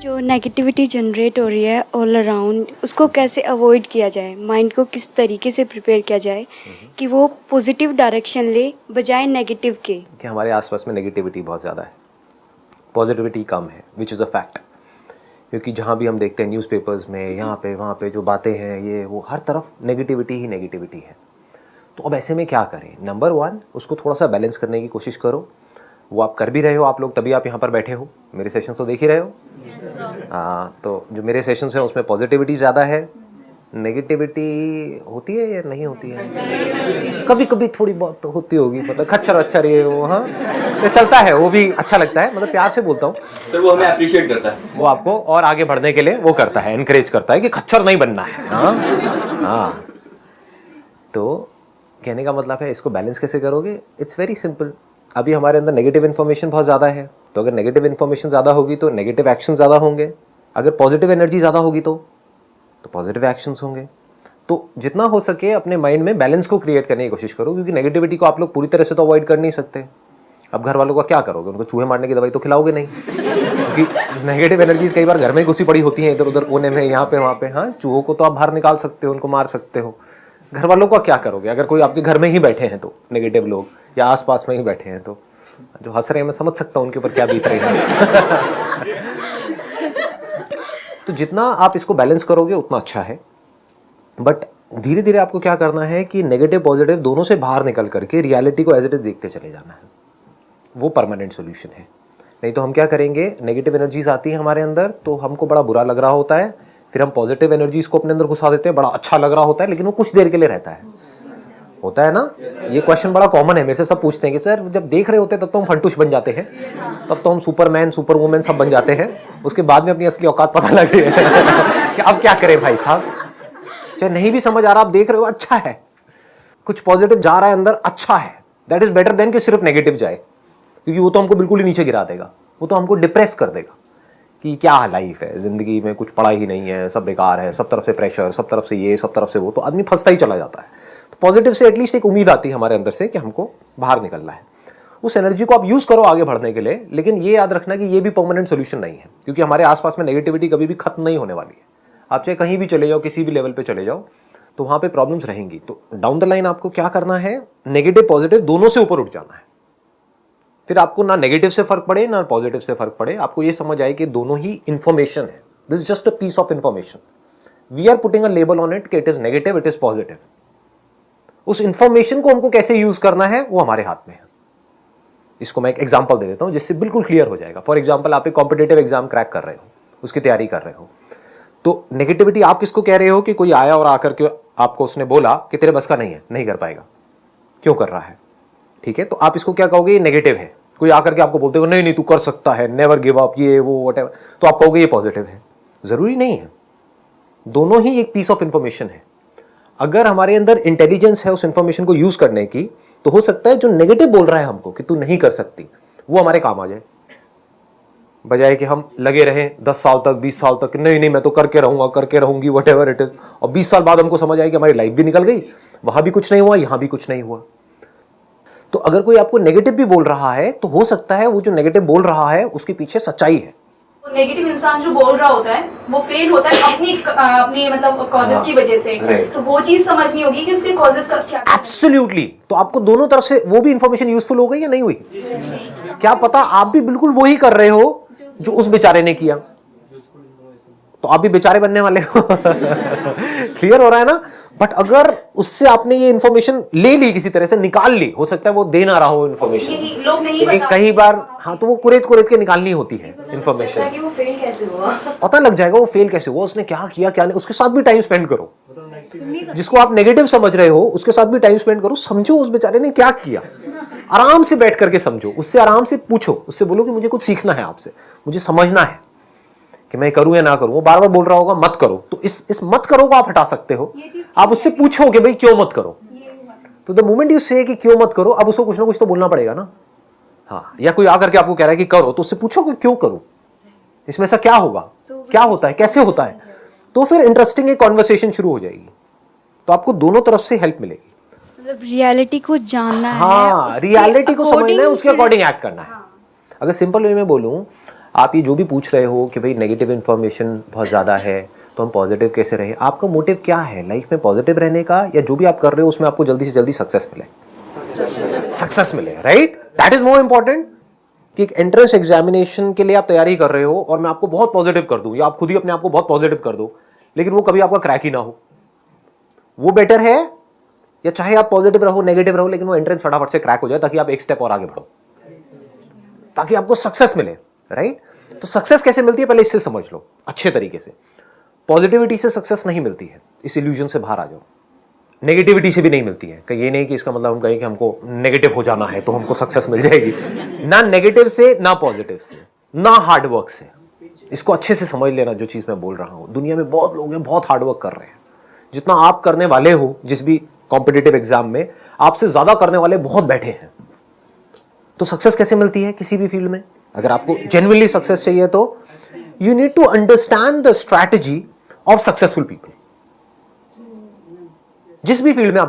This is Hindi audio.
जो नेगेटिविटी जनरेट हो रही है ऑल अराउंड, उसको कैसे अवॉइड किया जाए? माइंड को किस तरीके से प्रिपेयर किया जाए कि वो पॉजिटिव डायरेक्शन ले बजाय नेगेटिव के? कि हमारे आसपास में नेगेटिविटी बहुत ज़्यादा है, पॉजिटिविटी कम है, विच इज़ अ फैक्ट। क्योंकि जहाँ भी हम देखते हैं न्यूज़पेपर्स में, यहाँ पे वहाँ पे जो बातें हैं, ये वो हर तरफ नेगेटिविटी ही नेगेटिविटी है। तो अब ऐसे में क्या करें? नंबर 1, उसको थोड़ा सा बैलेंस करने की कोशिश करो। वो आप कर भी रहे हो आप लोग, तभी आप यहाँ पर बैठे हो, मेरे सेशंस तो देख ही रहे हो। हाँ, तो जो मेरे सेशंस हैं उसमें पॉजिटिविटी ज़्यादा है, नेगेटिविटी होती है या नहीं होती है? कभी कभी थोड़ी बहुत तो होती होगी, मतलब खच्चर वच्चर ये वो, हाँ ये चलता है, वो भी अच्छा लगता है, मतलब प्यार से बोलता हूँ सर, वो हमें अप्रिशिएट करता है, वो आपको और आगे बढ़ने के लिए वो करता है, एनकरेज करता है कि खच्चर नहीं बनना है। हाँ, तो कहने का मतलब है इसको बैलेंस कैसे करोगे? It's very simple. अभी हमारे अंदर नेगेटिव इन्फॉर्मेशन बहुत ज़्यादा है, तो अगर नेगेटिव इन्फॉर्मेशन ज़्यादा होगी तो नेगेटिव एक्शन ज़्यादा होंगे। अगर पॉजिटिव एनर्जी ज़्यादा होगी तो पॉजिटिव एक्शंस होंगे। तो जितना हो सके अपने माइंड में बैलेंस को क्रिएट करने की कोशिश करो, क्योंकि नेगेटिविटी को आप लोग पूरी तरह से तो अवॉइड कर नहीं सकते। अब घर वालों का क्या करोगे? उनको चूहे मारने की दवाई तो खिलाओगे नहीं, क्योंकि नेगेटिव एनर्जीज कई बार घर में घुसी पड़ी होती हैं, इधर उधर कोने में, यहाँ पे वहाँ पे। हाँ, चूहों को तो आप बाहर निकाल सकते हो, उनको मार सकते हो। घर वालों का क्या करोगे अगर कोई आपके घर में ही बैठे हैं तो, नेगेटिव लोग, या आसपास में ही बैठे हैं तो? जो हंस रहे हैं मैं समझ सकता हूँ उनके ऊपर क्या बीत रही है। तो जितना आप इसको बैलेंस करोगे उतना अच्छा है। बट धीरे धीरे आपको क्या करना है कि नेगेटिव पॉजिटिव दोनों से बाहर निकल करके रियलिटी को एज इट इज देखते चले जाना है। वो परमानेंट सोल्यूशन है। नहीं तो हम क्या करेंगे, नेगेटिव एनर्जीज आती है हमारे अंदर तो हमको बड़ा बुरा लग रहा होता है, फिर हम पॉजिटिव एनर्जीज को अपने अंदर घुसा देते हैं, बड़ा अच्छा लग रहा होता है, लेकिन वो कुछ देर के लिए रहता है। होता है ना? ये क्वेश्चन बड़ा कॉमन है, मेरे से सब पूछते हैं कि सर जब देख रहे होते हैं तब तो हम फंटूश बन जाते हैं, तब तो हम सुपरमैन सुपर वुमेन सब बन जाते हैं, उसके बाद में अपनी असली औकात पता लग रही है कि अब क्या करें भाई साहब। चाहे नहीं भी समझ आ रहा, आप देख रहे हो अच्छा है, कुछ पॉजिटिव जा रहा है अंदर, अच्छा है, दैट इज बेटर देन कि सिर्फ नेगेटिव जाए, क्योंकि वो तो हमको बिल्कुल ही नीचे गिरा देगा, वो तो हमको डिप्रेस कर देगा कि क्या लाइफ है, जिंदगी में कुछ पड़ा ही नहीं है, सब बेकार है, सब तरफ से प्रेशर, सब तरफ से ये, सब तरफ से वो, तो आदमी फंसता ही चला जाता है। तो पॉजिटिव से एटलीस्ट एक उम्मीद आती है हमारे अंदर से कि हमको बाहर निकलना है। उस एनर्जी को आप यूज करो आगे बढ़ने के लिए, लेकिन ये याद रखना कि ये भी परमानेंट सोल्यूशन नहीं है, क्योंकि हमारे आसपास में नेगेटिविटी कभी भी खत्म नहीं होने वाली है। आप चाहे कहीं भी चले जाओ, किसी भी लेवल पे चले जाओ, तो वहां पे प्रॉब्लम्स रहेंगी। तो डाउन द लाइन आपको क्या करना है, नेगेटिव पॉजिटिव दोनों से ऊपर उठ जाना है। फिर आपको ना नेगेटिव से फर्क पड़े ना पॉजिटिव से फर्क पड़े, आपको ये समझ आए कि दोनों ही इंफॉर्मेशन है, this is just a piece of information, we are putting a label on it कि it is negative, it is positive. उस इंफॉर्मेशन को हमको कैसे यूज करना है वो हमारे हाथ में है। इसको मैं एक एग्जांपल दे देता हूं जिससे बिल्कुल क्लियर हो जाएगा। फॉर एग्जांपल, आप एक कॉम्पिटेटिव एग्जाम क्रैक कर रहे हो, उसकी तैयारी कर रहे हो, तो नेगेटिविटी आप किसको कह रहे हो कि कोई आया और आकर के आपको उसने बोला कि तेरे बस का नहीं है, नहीं कर पाएगा, क्यों कर रहा है, ठीक है, तो आप इसको क्या कहोगे, ये नेगेटिव है। कोई आकर के आपको बोलते हो नहीं नहीं तू कर सकता है, नेवर गिव अप, ये वो व्हाटएवर, तो आप कहोगे ये पॉजिटिव है। जरूरी नहीं है, दोनों ही एक पीस ऑफ इंफॉर्मेशन है। अगर हमारे अंदर इंटेलिजेंस है उस इंफॉर्मेशन को यूज करने की, तो हो सकता है जो नेगेटिव बोल रहा है हमको कि तू नहीं कर सकती, वो हमारे काम आ जाए, बजाय कि हम लगे रहें 10 साल तक 20 साल तक, नहीं नहीं मैं तो करके रहूंगा, करके रहूंगी, व्हाटएवर इट इज, और 20 साल बाद हमको समझ आए कि हमारी लाइफ भी निकल गई, वहां भी कुछ नहीं हुआ, यहां भी कुछ नहीं हुआ। तो अगर कोई आपको नेगेटिव भी बोल रहा है, तो हो सकता है वो जो नेगेटिव बोल रहा है उसके पीछे सच्चाई है। नेगेटिव इंसान जो बोल रहा होता है वो फेल होता है अपनी मतलब कॉजेस की वजह से, तो वो चीज समझनी होगी कि उसके कॉजेस का क्या। एब्सोल्युटली। तो आपको दोनों तरफ से वो भी इंफॉर्मेशन यूजफुल हो गई या नहीं हुई? क्या पता आप भी बिल्कुल वही कर रहे हो जो उस बेचारे ने किया, तो आप भी बेचारे बनने वाले हो। क्लियर हो रहा है ना? बट अगर उससे आपने ये इंफॉर्मेशन ले ली, किसी तरह से निकाल ली, हो सकता है वो दे ना रहा हो इंफॉर्मेशन, लोग नहीं लेकिन कई बार हाँ, तो वो कुरेद कुरेद के निकालनी होती है इंफॉर्मेशन, कि वो फेल कैसे हुआ, पता लग जाएगा वो फेल कैसे हुआ, उसने क्या किया क्या नहीं। उसके साथ भी टाइम स्पेंड करो, जिसको आप नेगेटिव समझ रहे हो उसके साथ भी टाइम स्पेंड करो, समझो उस बेचारे ने क्या किया, आराम से बैठ करके समझो, उससे आराम से पूछो, उससे बोलो कि मुझे कुछ सीखना है आपसे, मुझे समझना है कि मैं करूं या ना करूं। वो बार बार बोल रहा होगा मत करो, तो इस मत करो को आप हटा सकते हो। आप उससे पूछो कि भाई क्यों मत करो, तो द मोमेंट यू से कि क्यों मत करो, अब उसको कुछ ना कुछ तो बोलना पड़ेगा ना। हाँ, या कोई आकर के आपको कह रहा है कि करो, तो उससे पूछो कि क्यों करो, इसमें ऐसा क्या होगा, क्या होता है, कैसे होता है, तो फिर इंटरेस्टिंग एक कॉन्वर्सेशन शुरू हो जाएगी। तो आपको दोनों तरफ से हेल्प मिलेगी। मतलब रियलिटी को जानना है, हाँ, रियलिटी को समझना है, उसके अकॉर्डिंग एक्ट करना है। अगर सिंपल वे में बोलूं, आप ये जो भी पूछ रहे हो कि भाई नेगेटिव इन्फॉर्मेशन बहुत ज़्यादा है तो हम पॉजिटिव कैसे रहें, आपका मोटिव क्या है लाइफ में पॉजिटिव रहने का, या जो भी आप कर रहे हो उसमें आपको जल्दी से जल्दी सक्सेस मिले, right? That is more important कि एक एंट्रेंस एग्जामिनेशन के लिए आप तैयारी कर रहे हो और मैं आपको बहुत पॉजिटिव कर दूं, या आप खुद ही अपने आप को बहुत पॉजिटिव कर दो लेकिन वो कभी आपका क्रैक ही ना हो, वो बेटर है या चाहे आप पॉजिटिव रहो नेगेटिव रहो लेकिन वो एंट्रेंस फटाफट से क्रैक हो जाए ताकि आप एक स्टेप और आगे बढ़ो, ताकि आपको सक्सेस मिले, राइट? तो सक्सेस कैसे मिलती है पहले इससे समझ लो अच्छे तरीके से। पॉजिटिविटी से सक्सेस नहीं मिलती है, इस इल्यूजन से बाहर आ जाओ। नेगेटिविटी से भी नहीं मिलती है, कि ये नहीं कि इसका मतलब हम कहें कि हमको नेगेटिव हो जाना है तो हमको सक्सेस मिल जाएगी, ना नेगेटिव से ना पॉजिटिव से ना हार्डवर्क से। इसको अच्छे से समझ लेना जो चीज मैं बोल रहा हूं। दुनिया में बहुत लोग हैं बहुत हार्डवर्क कर रहे हैं, जितना आप करने वाले हो जिस भी कॉम्पिटिटिव एग्जाम में आपसे ज्यादा करने वाले बहुत बैठे हैं। तो सक्सेस कैसे मिलती है किसी भी फील्ड में? अगर आपको जेन्युइनली सक्सेस चाहिए तो you need to understand the strategy of successful people. जिस भी फील्ड में आप